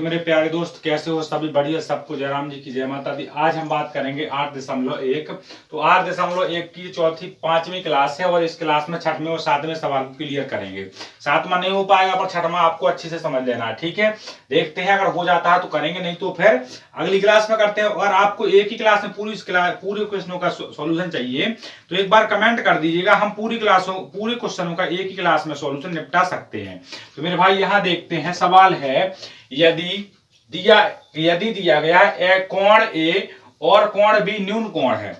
मेरे प्यारे दोस्त कैसे हो? सभी बढ़िया, सबको जयराम जी की जय माता दी। आज हम बात करेंगे 8.1। तो 8.1 की चौथी पांचवी क्लास है और इस क्लास में छठवें और सातवें सवाल को क्लियर करेंगे। सातवां नहीं हो पाएगा पर छठवां आपको अच्छे से समझ लेना है, ठीक है। देखते हैं, अगर हो जाता है तो करेंगे, नहीं तो फिर अगली क्लास में करते हैं। और आपको एक ही क्लास में पूरे क्वेश्चनों का सॉल्यूशन चाहिए तो एक बार कमेंट कर दीजिएगा, हम पूरे क्वेश्चनों का एक ही क्लास में सॉल्यूशन निपटा सकते हैं। तो मेरे भाई यहाँ देखते हैं, सवाल है यदि दिया गया है कोण ए और कोण बी न्यून कोण है।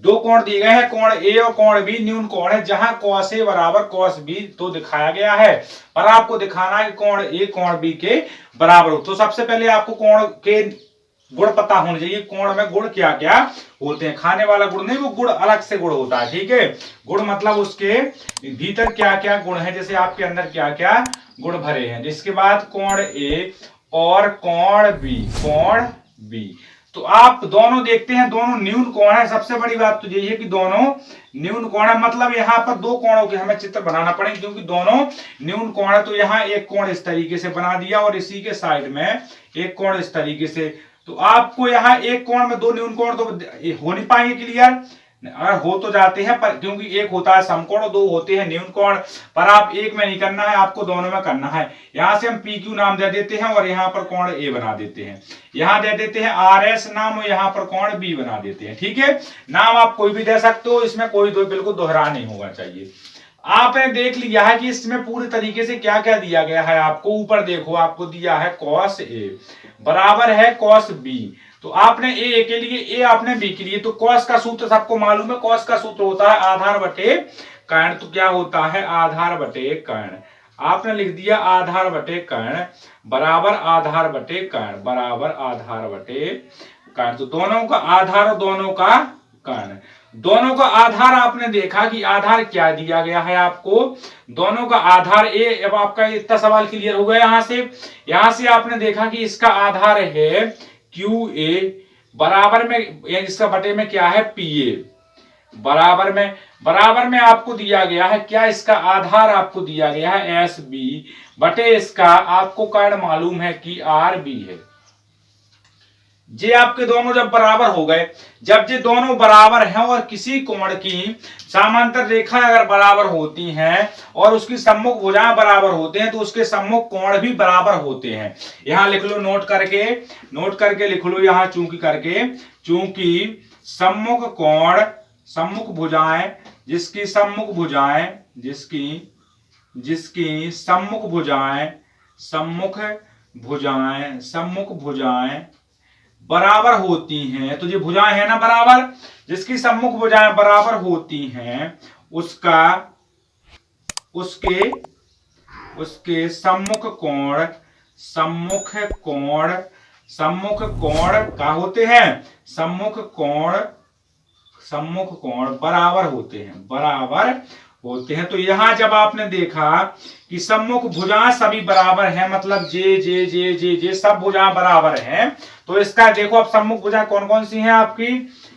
दो कोण दिए गए हैं, कोण ए और कोण बी न्यून कोण है, जहां cos ए बराबर cos बी तो दिखाया गया है, पर आपको दिखाना है कि कोण ए कोण बी के बराबर हो। तो सबसे पहले आपको कोण के गुण पता होने चाहिए। कोण में गुण क्या क्या होते हैं, खाने वाला गुण नहीं, वो गुण अलग से गुण होता है, ठीक है। गुण मतलब उसके भीतर क्या क्या गुण है, जैसे आपके अंदर क्या क्या गुण भरे हैं। जिसके बाद कोण ए और कोण बी तो आप दोनों देखते हैं, दोनों न्यून कोण है। सबसे बड़ी बात तो यही है कि दोनों न्यून कोण है, मतलब यहाँ पर दो कोणों के हमें चित्र बनाना पड़ेगा क्योंकि दोनों न्यून कोण है। तो यहाँ एक कोण इस तरीके से बना दिया और इसी के साइड में एक कोण इस तरीके से। तो आपको यहाँ एक कोण में दो न्यून कोण तो हो नहीं पाएंगे क्लियर, अगर हो तो जाते हैं, पर क्योंकि एक होता है समकोण और दो होते हैं न्यून कोण, पर आप एक में नहीं करना है, आपको दोनों में करना है। यहां से हम पी क्यू नाम दे देते हैं और यहाँ पर कोण ए बना देते हैं, यहाँ दे देते हैं आर एस नाम और यहाँ पर कोण बी बना देते हैं, ठीक है। नाम आप कोई भी दे सकते हो, इसमें कोई बिल्कुल दोहरा नहीं होगा चाहिए। आपने देख लिया है कि इसमें पूरे तरीके से क्या क्या दिया गया है। आपको ऊपर देखो, आपको दिया है cos ए बराबर है cos बी। तो आपने ए के लिए, ए आपने बी के लिए, तो cos का सूत्र सबको मालूम है। cos का सूत्र होता है आधार बटे कर्ण। तो क्या होता है आधार बटे कर्ण, आपने लिख दिया आधार बटे कर्ण बराबर आधार बटे कर्ण बराबर आधार बटे कर्ण। तो दोनों का आधार और दोनों का कर्ण, दोनों का आधार आपने देखा कि आधार क्या दिया गया है आपको, दोनों का आधार ए। अब आपका इतना सवाल क्लियर हो गया। यहां से आपने देखा कि इसका आधार है क्यू ए बराबर में, इसका बटे में क्या है पी ए, बराबर में आपको दिया गया है क्या, इसका आधार आपको दिया गया है एस बी बटे इसका आपको कर्ण मालूम है कि आर बी है। जे आपके दोनों जब बराबर हो गए, जब ये दोनों बराबर हैं और किसी कोण की समांतर रेखा अगर बराबर होती हैं और उसकी सम्मुख भुजाएं बराबर होते हैं तो उसके सम्मुख कोण भी बराबर होते हैं। यहां लिख लो, नोट करके लिख लो यहाँ चूंकि करके, चूंकि सम्मुख कोण, सम्मुख भुजाएं, जिसकी सम्मुख भुजाएं बराबर होती हैं। तो ये भुजाएं है ना बराबर, जिसकी सम्मुख भुजाएं बराबर होती हैं उसके सम्मुख कोण क्या होते हैं, सम्मुख कोण बराबर होते हैं। तो यहां जब आपने देखा कि सम्मुख भुजाएं सभी बराबर हैं, मतलब जे सब भुजाएं बराबर हैं, तो इसका देखो अब सम्मुख भुजाएं कौन कौन सी हैं आपकी,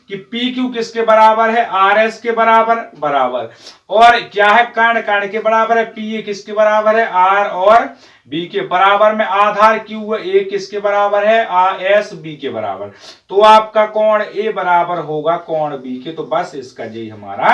कि पी क्यू किसके बराबर है, आर एस के बराबर और क्या है कर्ण के बराबर है, पी ए किसके बराबर है, आर और बी के बराबर में आधार क्यू ए किसके बराबर है, एस बी के बराबर। तो आपका कोण ए बराबर होगा कोण बी के। तो बस इसका यही हमारा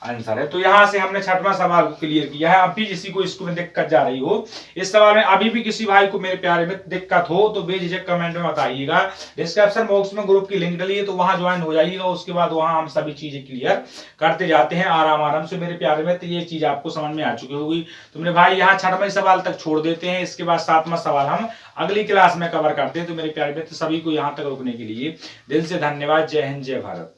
आंसर है। तो यहां से हमने छठवां सवाल को क्लियर किया है। अभी किसी को इसको में दिक्कत जा रही हो, इस सवाल में अभी भी किसी भाई को मेरे प्यारे में दिक्कत हो तो बेझिझक कमेंट में बताइएगा। डिस्क्रिप्शन बॉक्स में ग्रुप की लिंक डली है, तो वहां ज्वाइन हो जाइएगा। उसके बाद वहां हम सभी चीजें क्लियर करते जाते हैं आराम से मेरे प्यारे में। तो ये चीज आपको समझ में आ चुकी होगी। तो मेरे भाई यहाँ छठवें सवाल तक छोड़ देते हैं, इसके बाद सातवां सवाल हम अगली क्लास में कवर करते हैं। तो मेरे प्यारे मित्र सभी को यहाँ तक रुकने के लिए दिल से धन्यवाद। जय हिंद, जय भारत।